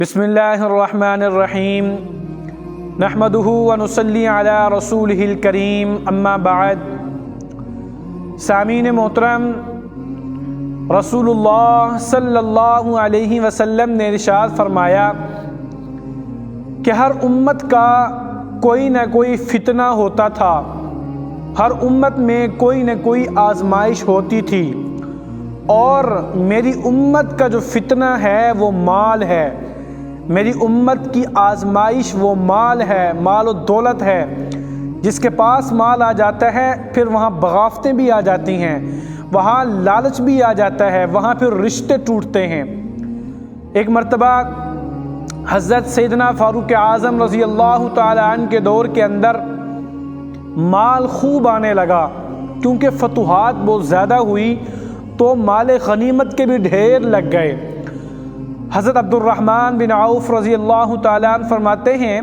بسم اللہ الرحمن الرحیم نحمدہ ونصلی علی رسولہ الکریم اما بعد۔ سامعین محترم، رسول اللہ صلی اللہ علیہ وسلم نے ارشاد فرمایا کہ ہر امت کا کوئی نہ کوئی فتنہ ہوتا تھا، ہر امت میں کوئی نہ کوئی آزمائش ہوتی تھی، اور میری امت کا جو فتنہ ہے وہ مال ہے، میری امت کی آزمائش وہ مال ہے، مال و دولت ہے۔ جس کے پاس مال آ جاتا ہے پھر وہاں بغاوتیں بھی آ جاتی ہیں، وہاں لالچ بھی آ جاتا ہے، وہاں پھر رشتے ٹوٹتے ہیں۔ ایک مرتبہ حضرت سیدنا فاروق اعظم رضی اللہ تعالی عنہ کے دور کے اندر مال خوب آنے لگا، کیونکہ فتوحات بہت زیادہ ہوئی تو مال غنیمت کے بھی ڈھیر لگ گئے۔ حضرت عبد الرحمن بن عوف رضی اللہ تعالیٰ عنہ فرماتے ہیں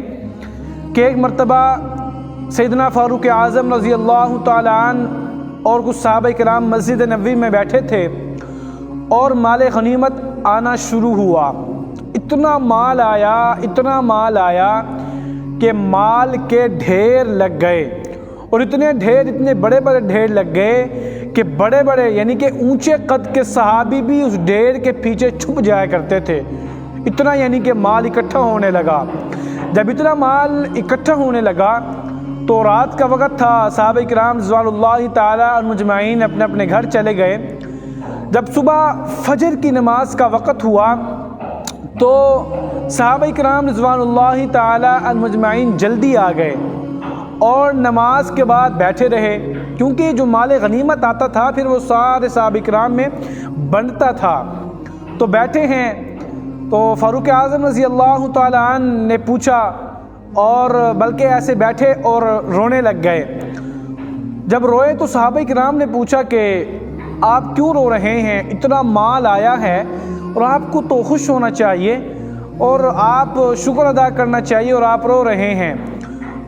کہ ایک مرتبہ سیدنا فاروق اعظم رضی اللہ تعالیٰ عنہ اور کچھ صحابہ کرام مسجد نبوی میں بیٹھے تھے اور مال غنیمت آنا شروع ہوا۔ اتنا مال آیا کہ مال کے ڈھیر لگ گئے، اور اتنے بڑے ڈھیر لگ گئے کہ بڑے یعنی کہ اونچے قد کے صحابی بھی اس ڈھیر کے پیچھے چھپ جایا کرتے تھے۔ اتنا یعنی کہ مال اکٹھا ہونے لگا۔ جب اتنا مال اکٹھا ہونے لگا تو رات کا وقت تھا، صحابہ کرام رضوان اللہ تعالی عنہم اجمعین اپنے اپنے گھر چلے گئے۔ جب صبح فجر کی نماز کا وقت ہوا تو صحابہ کرام رضوان اللہ تعالی عنہم اجمعین جلدی آ گئے اور نماز کے بعد بیٹھے رہے، کیونکہ جو مال غنیمت آتا تھا پھر وہ سارے صحابہ کرام میں بنتا تھا۔ تو بیٹھے ہیں تو فاروق اعظم رضی اللہ تعالی عنہ نے پوچھا، اور بلکہ ایسے بیٹھے اور رونے لگ گئے۔ جب روئے تو صحابہ کرام نے پوچھا کہ آپ کیوں رو رہے ہیں؟ اتنا مال آیا ہے اور آپ کو تو خوش ہونا چاہیے اور آپ شکر ادا کرنا چاہیے، اور آپ رو رہے ہیں۔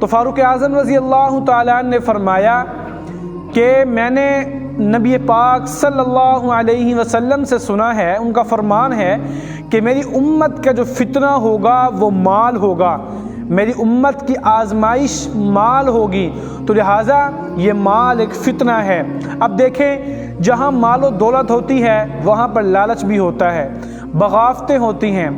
تو فاروق اعظم رضی اللہ تعالیٰ عنہ نے فرمایا کہ میں نے نبی پاک صلی اللہ علیہ وسلم سے سنا ہے، ان کا فرمان ہے کہ میری امت کا جو فتنہ ہوگا وہ مال ہوگا، میری امت کی آزمائش مال ہوگی، تو لہٰذا یہ مال ایک فتنہ ہے۔ اب دیکھیں، جہاں مال و دولت ہوتی ہے وہاں پر لالچ بھی ہوتا ہے، بغاوتیں ہوتی ہیں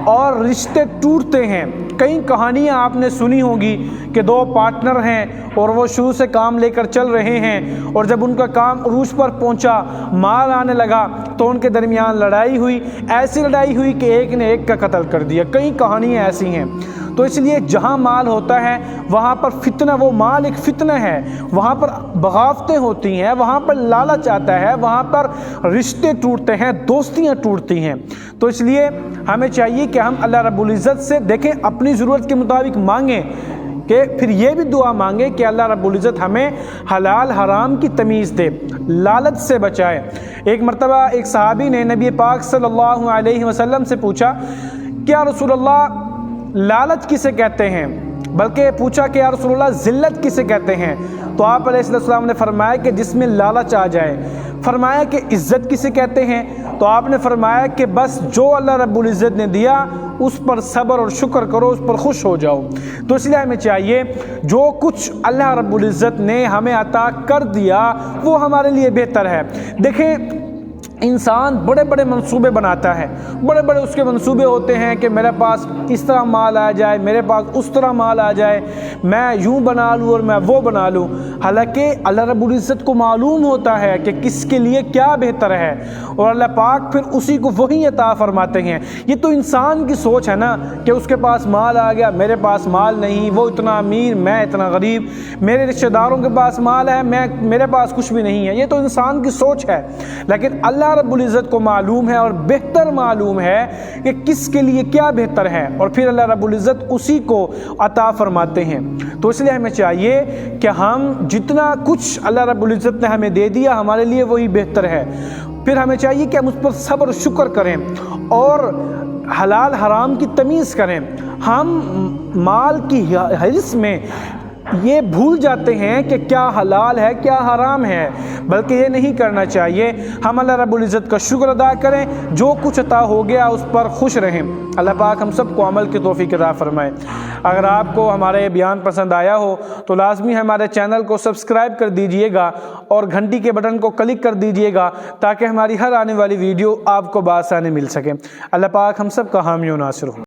اور رشتے ٹوٹتے ہیں۔ کئی کہانیاں آپ نے سنی ہوگی کہ دو پارٹنر ہیں اور وہ شروع سے کام لے کر چل رہے ہیں، اور جب ان کا کام عروج پر پہنچا، مال آنے لگا تو ان کے درمیان لڑائی ہوئی، ایسی لڑائی ہوئی کہ ایک نے ایک کا قتل کر دیا۔ کئی کہانیاں ایسی ہیں۔ تو اس لیے جہاں مال ہوتا ہے وہاں پر فتنہ، وہ مال ایک فتنہ ہے، وہاں پر بغاوتیں ہوتی ہیں، وہاں پر لالچ آتا ہے، وہاں پر رشتے ٹوٹتے ہیں، دوستیاں ٹوٹتی ہیں۔ تو اس لیے ہمیں چاہیے کہ ہم اللہ رب العزت سے دیکھیں، اپنی ضرورت کے مطابق مانگیں، کہ پھر یہ بھی دعا مانگے کہ اللہ رب العزت ہمیں حلال حرام کی تمیز دے، لالچ سے بچائے۔ ایک مرتبہ ایک صحابی نے نبی پاک صلی اللہ علیہ وسلم سے پوچھا، کیا رسول اللہ لالچ کسے کہتے ہیں؟ بلکہ پوچھا کہ یا رسول اللہ ذلت کسے کہتے ہیں؟ تو آپ علیہ السلام نے فرمایا کہ جس میں لالچ آ جائے۔ فرمایا کہ عزت کسے کہتے ہیں؟ تو آپ نے فرمایا کہ بس جو اللہ رب العزت نے دیا اس پر صبر اور شکر کرو، اس پر خوش ہو جاؤ۔ تو اس لیے ہمیں چاہیے جو کچھ اللہ رب العزت نے ہمیں عطا کر دیا وہ ہمارے لیے بہتر ہے۔ دیکھیں، انسان بڑے منصوبے بناتا ہے، بڑے اس کے منصوبے ہوتے ہیں کہ میرے پاس اس طرح مال آ جائے، میرے پاس اس طرح مال آ جائے، میں یوں بنا لوں اور میں وہ بنا لوں۔ حالانکہ اللہ رب العزت کو معلوم ہوتا ہے کہ کس کے لیے کیا بہتر ہے، اور اللہ پاک پھر اسی کو وہی عطا فرماتے ہیں۔ یہ تو انسان کی سوچ ہے نا کہ اس کے پاس مال آ گیا، میرے پاس مال نہیں، وہ اتنا امیر، میں اتنا غریب، میرے رشتہ داروں کے پاس مال ہے، میرے پاس کچھ بھی نہیں ہے۔ یہ تو انسان کی سوچ ہے، لیکن اللہ رب العزت کو معلوم ہے اور بہتر معلوم ہے کہ کس کے لیے کیا بہتر ہے، اور پھر اللہ رب العزت اسی کو عطا فرماتے ہیں۔ تو اس لیے ہمیں چاہیے کہ ہم جتنا کچھ اللہ رب العزت نے ہمیں دے دیا ہمارے لیے وہی بہتر ہے۔ پھر ہمیں چاہیے کہ ہم اس پر صبر و شکر کریں اور حلال حرام کی تمیز کریں۔ ہم مال کی حرص میں یہ بھول جاتے ہیں کہ کیا حلال ہے کیا حرام ہے، بلکہ یہ نہیں کرنا چاہیے. ہم اللہ رب العزت کا شکر ادا کریں, جو کچھ عطا ہو گیا اس پر خوش رہیں. اللہ پاک ہم سب کو عمل کی توفیق عطا فرمائے. اگر آپ کو ہمارا یہ بیان پسند آیا ہو تو لازمی ہمارے چینل کو سبسکرائب کر دیجئے گا اور گھنٹی کے بٹن کو کلک کر دیجئے گا تاکہ ہماری ہر آنے والی ویڈیو آپ کو بآسانی مل سکے. اللہ پاک ہم سب کا حامی و ناصر ہو.